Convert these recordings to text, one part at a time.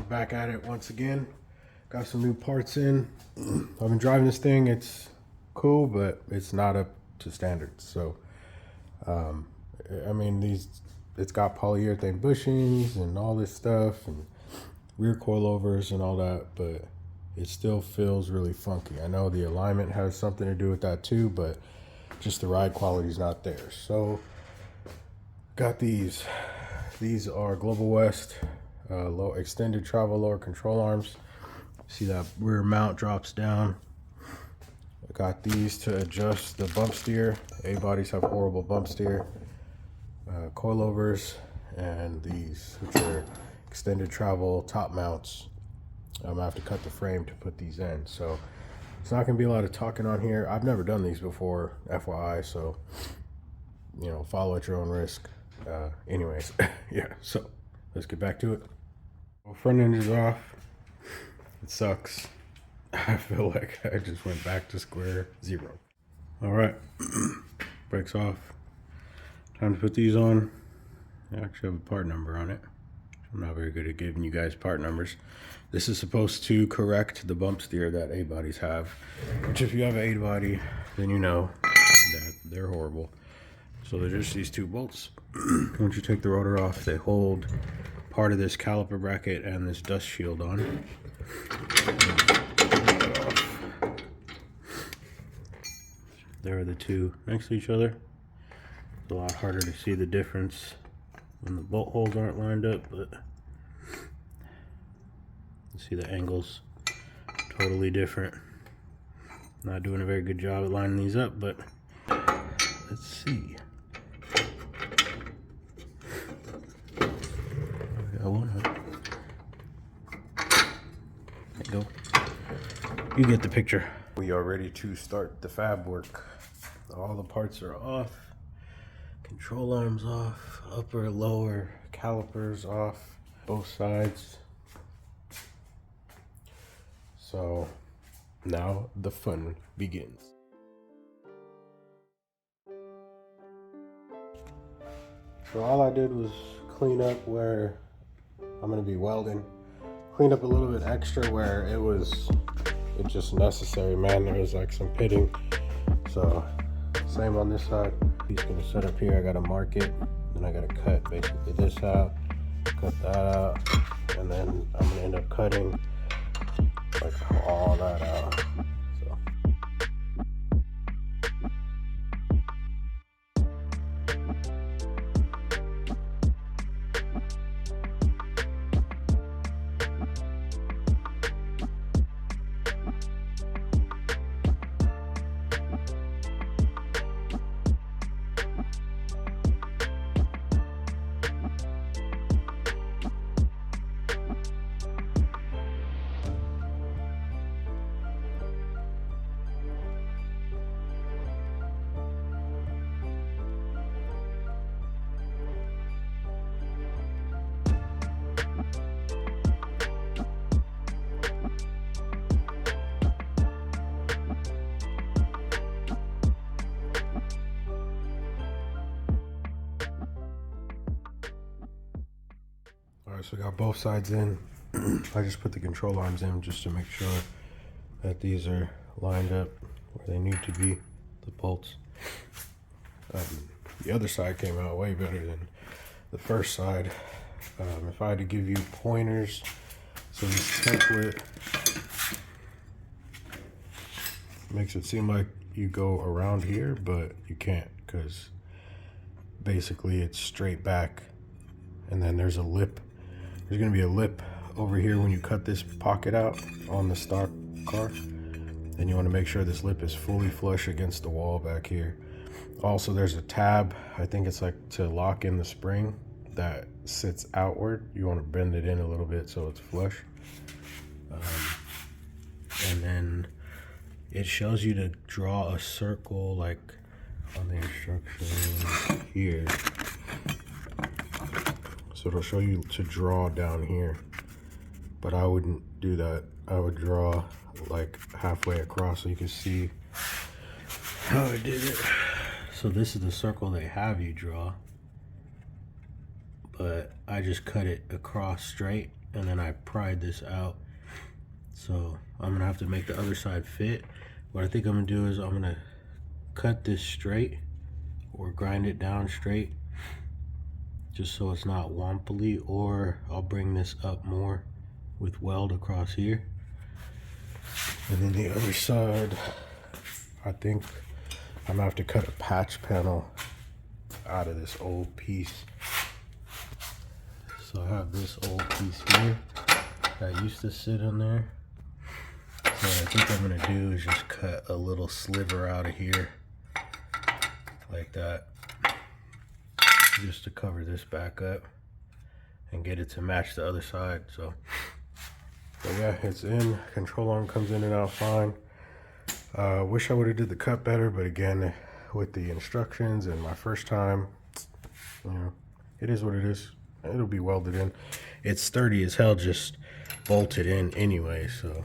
back at it once again. Got some new parts in. I've been driving this thing. It's cool, but it's not up to standards. So, I mean, it's got polyurethane bushings and all this stuff and rear coilovers and all that, but it still feels really funky. I know the alignment has something to do with that too, but just the ride quality is not there. So, got these. These are Global West low extended travel lower control arms. See that rear mount drops down. I got these to adjust the bump steer. A-bodies have horrible bump steer. Coilovers, and these, which are extended travel top mounts. I'm gonna have to cut the frame to put these in. So it's not gonna be a lot of talking on here. I've never done these before, FYI, so you know, follow at your own risk. Anyways, yeah, so let's get back to it. Well, front end is off. It sucks. I feel like I just went back to square zero. All right, brakes off. Time to put these on. I actually have a part number on it. I'm not very good at giving you guys part numbers. This is supposed to correct the bump steer that A-bodies have, which if you have an A-body, then you know that they're horrible. So they're just these two bolts. Once you take the rotor off, they hold part of this caliper bracket and this dust shield on. There are the two next to each other. It's a lot harder to see the difference when the bolt holes aren't lined up, but you see the angles totally different. Not doing a very good job at lining these up, but let's see. I won't. There you go. You get the picture. We are ready to start the fab work. All the parts are off. Control arms off. Upper, lower calipers off. Both sides. So now the fun begins. So all I did was clean up where I'm going to be welding. Cleaned up a little bit extra where it's just necessary, man. There was like some pitting. So same on this side. He's going to set up here. I got to mark it. Then I got to cut basically this out, cut that out, and then I'm going to end up cutting like all that out. So. Alright, so we got both sides in. I just put the control arms in just to make sure that these are lined up where they need to be, the bolts. The other side came out way better than the first side. If I had to give you pointers, so this template makes it seem like you go around here, but you can't, because basically it's straight back, and then there's a lip. There's going to be a lip over here when you cut this pocket out on the stock car. Then you want to make sure this lip is fully flush against the wall back here. Also, there's a tab. I think it's like to lock in the spring that sits outward. You want to bend it in a little bit so it's flush. And then it shows you to draw a circle like on the instructions here. So it'll show you to draw down here, but I wouldn't do that. I would draw like halfway across so you can see how I did it. So this is the circle they have you draw, but I just cut it across straight and then I pried this out. So I'm gonna have to make the other side fit. What I think I'm gonna do is I'm gonna cut this straight or grind it down straight just so it's not womply, or I'll bring this up more with weld across here. And then the other side, I think I'm gonna have to cut a patch panel out of this old piece. So I have this old piece here that used to sit in there. So what I think I'm gonna do is just cut a little sliver out of here like that, just to cover this back up and get it to match the other side. So but yeah, it's in. Control arm comes in and out fine. Wish I would have did the cut better, but again, with the instructions and my first time, you know, it is what it is. It'll be welded in. It's sturdy as hell, just bolted in anyway, so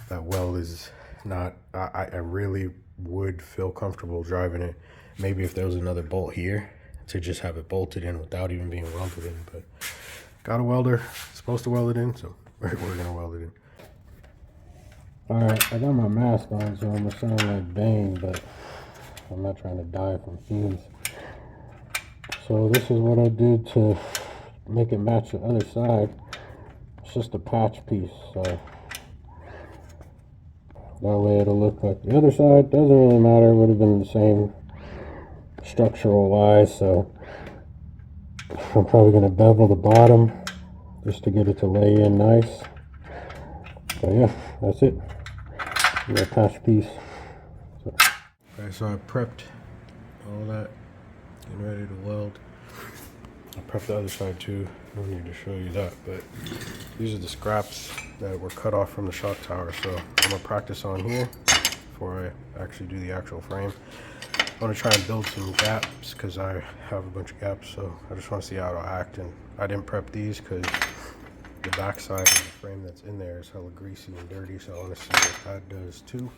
that weld is not, I really would feel comfortable driving it. Maybe if there was another bolt here to just have it bolted in without even being welded in, but got a welder, supposed to weld it in, so we're gonna weld it in. All right, I got my mask on, so I'm gonna sound like Bane, but I'm not trying to die from fumes. So this is what I did to make it match the other side. It's just a patch piece, so that way it'll look like the other side. Doesn't really matter, it would have been the same structural wise, so I'm probably gonna bevel the bottom just to get it to lay in nice. So yeah, that's it. A patch piece. So. Okay, so I prepped all that, getting ready to weld. I prepped the other side too. I don't need to show you that, but these are the scraps that were cut off from the shock tower. So I'm gonna practice on here before I actually do the actual frame. I want to try and build some gaps because I have a bunch of gaps. So I just want to see how it'll act. And I didn't prep these because the back side of the frame that's in there is hella greasy and dirty. So I want to see what that does too.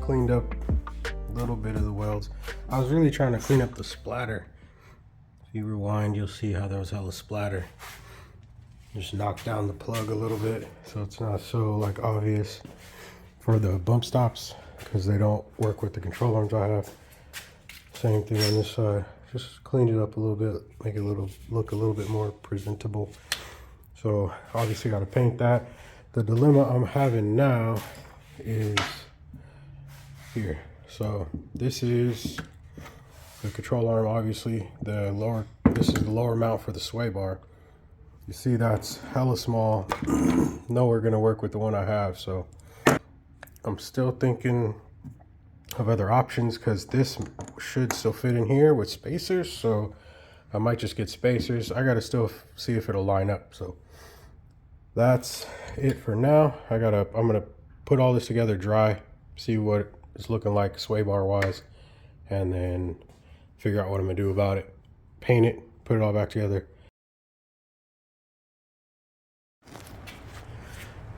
Cleaned up a little bit of the welds. I was really trying to clean up the splatter. If you rewind, you'll see how there was hella splatter. Just knocked down the plug a little bit so it's not so like obvious for the bump stops, because they don't work with the control arms I have. Same thing on this side. Just cleaned it up a little bit, make it look a little bit more presentable. So obviously got to paint that. The dilemma I'm having now is here. So this is the control arm, obviously this is the lower mount for the sway bar. You see that's hella small. Nowhere gonna work with the one I have, so I'm still thinking of other options because this should still fit in here with spacers, so I might just get spacers. I gotta still see if it'll line up. So that's it for now. I'm gonna put all this together, dry, see what it's looking like sway bar wise, and then figure out what I'm gonna do about it. Paint it, put it all back together.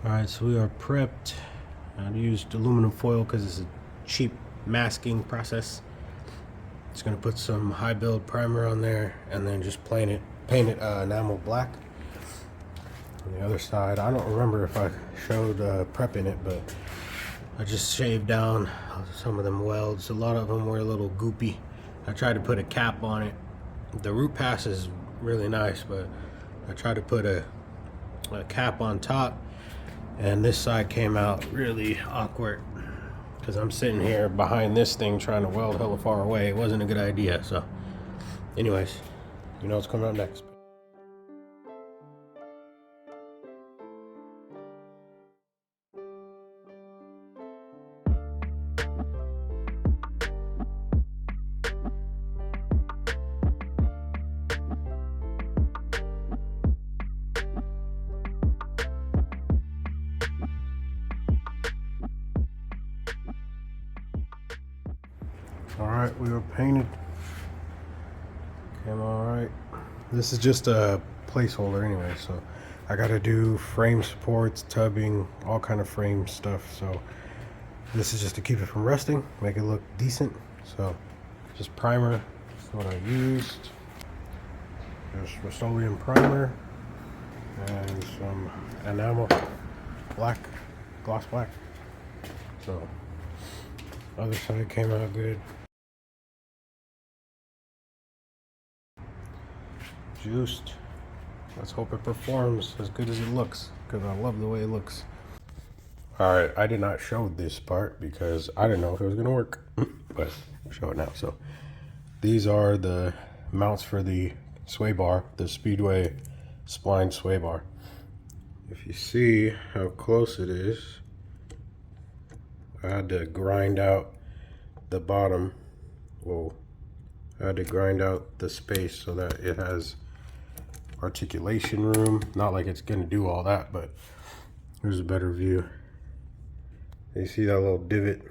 Alright, so we are prepped. I used aluminum foil because it's a cheap masking process. Just gonna put some high build primer on there and then just paint it enamel black. On the other side, I don't remember if I showed prepping it, but I just shaved down some of them welds. A lot of them were a little goopy. I tried to put a cap on it. The root pass is really nice, but I tried to put a cap on top, and this side came out really awkward because I'm sitting here behind this thing trying to weld hella far away. It wasn't a good idea. So anyways, you know what's coming up next. All right, we were painted. Came all right. This is just a placeholder anyway, so I gotta do frame supports, tubbing, all kind of frame stuff. So this is just to keep it from rusting, make it look decent. So just primer, that's what I used. Just Rust-Oleum primer and some enamel black, gloss black. So other side came out good. Juiced. Let's hope it performs as good as it looks, because I love the way it looks. All right, I did not show this part because I didn't know if it was gonna work, but I'll show it now. So these are the mounts for the sway bar, the Speedway spline sway bar. If you see how close it is, I had to grind out the bottom. Well, I had to grind out the space so that it has articulation room. Not like it's gonna do all that, but here's a better view. You see that little divot?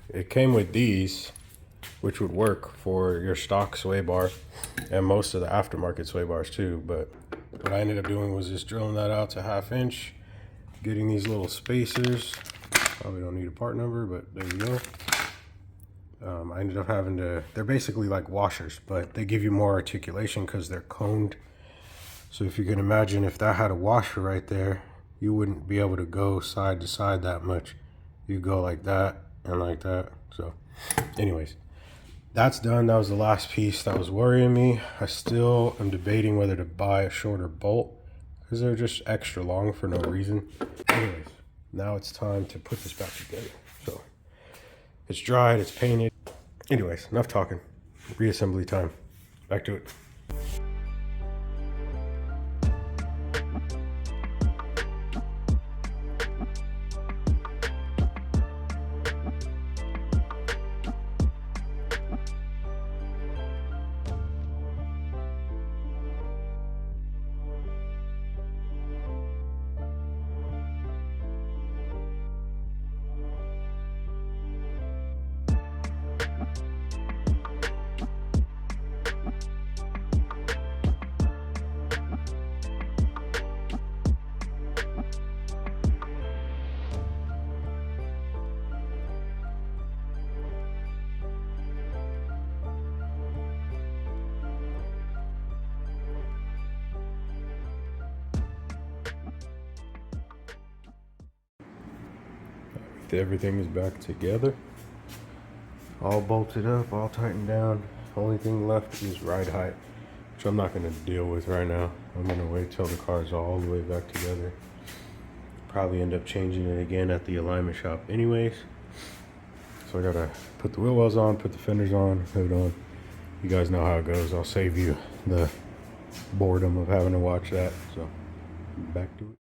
It came with these, which would work for your stock sway bar and most of the aftermarket sway bars too, but what I ended up doing was just drilling that out to 1/2 inch, getting these little spacers. Probably don't need a part number, but there you go. I ended up having to, they're basically like washers, but they give you more articulation because they're coned. So if you can imagine, if that had a washer right there, you wouldn't be able to go side to side that much. You go like that and like that. So anyways, that's done. That was the last piece that was worrying me. I still am debating whether to buy a shorter bolt because they're just extra long for no reason. Anyways, now it's time to put this back together. So it's dried, it's painted. Anyways, enough talking. Reassembly time. Back to it. Everything is back together, all bolted up, all tightened down. Only thing left is ride height, which I'm not going to deal with right now. I'm going to wait till the car's all the way back together. Probably end up changing it again at the alignment shop anyways. So I gotta put the wheel wells on, put the fenders on, hood on. You guys know how it goes. I'll save you the boredom of having to watch that. So back to it.